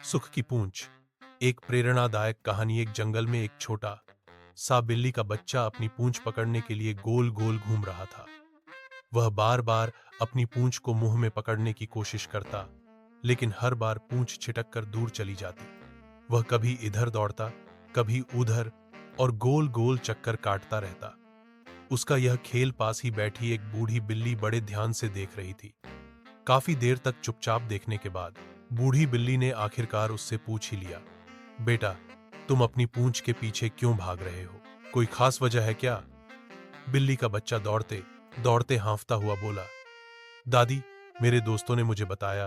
सुख की पूंछ। एक प्रेरणादायक कहानी। एक जंगल में एक छोटा सा बिल्ली का बच्चा अपनी पूंछ पकड़ने के लिए गोल गोल घूम रहा था। वह बार बार अपनी पूंछ को मुंह में पकड़ने की कोशिश करता, लेकिन हर बार पूंछ छिटक कर दूर चली जाती। वह कभी इधर दौड़ता, कभी उधर, और गोल गोल चक्कर काटता रहता। उसका यह खेल पास ही बैठी एक बूढ़ी बिल्ली बड़े ध्यान से देख रही थी। काफी देर तक चुपचाप देखने के बाद बूढ़ी बिल्ली ने आखिरकार उससे पूछ ही लिया, बेटा, तुम अपनी पूंछ के पीछे क्यों भाग रहे हो? कोई खास वजह है क्या? बिल्ली का बच्चा दौड़ते दौड़ते हांफता हुआ बोला, दादी, मेरे दोस्तों ने मुझे बताया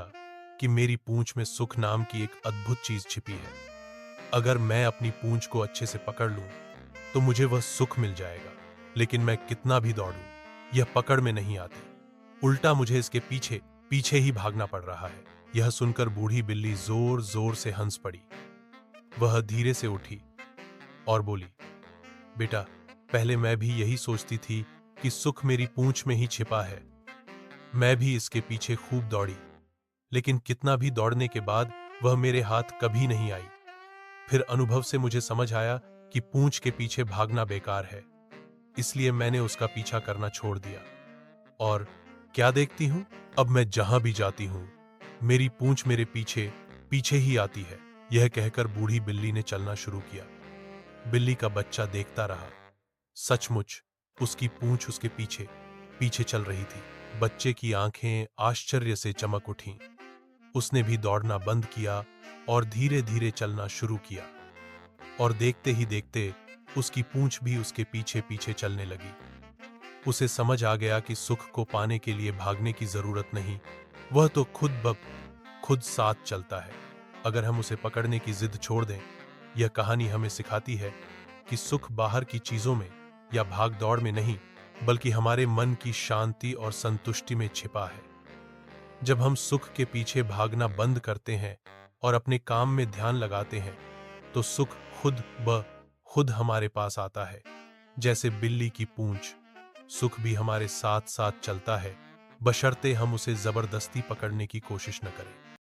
कि मेरी पूंछ में सुख नाम की एक अद्भुत चीज छिपी है। अगर मैं अपनी पूंछ को अच्छे से पकड़ लूं तो मुझे वह सुख मिल जाएगा, लेकिन मैं कितना भी दौड़ूं यह पकड़ में नहीं आती। उल्टा मुझे इसके पीछे पीछे ही भागना पड़ रहा है। यह सुनकर बूढ़ी बिल्ली जोर जोर से हंस पड़ी। वह धीरे से उठी और बोली, बेटा, पहले मैं भी यही सोचती थी कि सुख मेरी पूंछ में ही छिपा है। मैं भी इसके पीछे खूब दौड़ी, लेकिन कितना भी दौड़ने के बाद वह मेरे हाथ कभी नहीं आई। फिर अनुभव से मुझे समझ आया कि पूंछ के पीछे भागना बेकार है, इसलिए मैंने उसका पीछा करना छोड़ दिया। और क्या देखती हूं, अब मैं जहां भी जाती हूं मेरी पूंछ मेरे पीछे पीछे ही आती है। यह कहकर बूढ़ी बिल्ली ने चलना शुरू किया। बिल्ली का बच्चा देखता रहा। सचमुच उसकी पूंछ उसके पीछे पीछे चल रही थी। बच्चे की आंखें आश्चर्य से चमक उठीं। उसने भी दौड़ना बंद किया और धीरे धीरे चलना शुरू किया। और देखते ही देखते उसकी पूंछ भी उसके पीछे पीछे चलने लगी। उसे समझ आ गया कि सुख को पाने के लिए भागने की जरूरत नहीं, वह तो खुद ब खुद साथ चलता है। अगर हम उसे पकड़ने की जिद छोड़ दें। यह कहानी हमें सिखाती है कि सुख बाहर की चीजों में या भाग दौड़ में नहीं, बल्कि हमारे मन की शांति और संतुष्टि में छिपा है। जब हम सुख के पीछे भागना बंद करते हैं और अपने काम में ध्यान लगाते हैं, तो सुख खुद ब खुद हमारे पास आता है। जैसे बिल्ली की पूंछ, सुख भी हमारे साथ साथ चलता है, बशर्ते हम उसे जबरदस्ती पकड़ने की कोशिश न करें।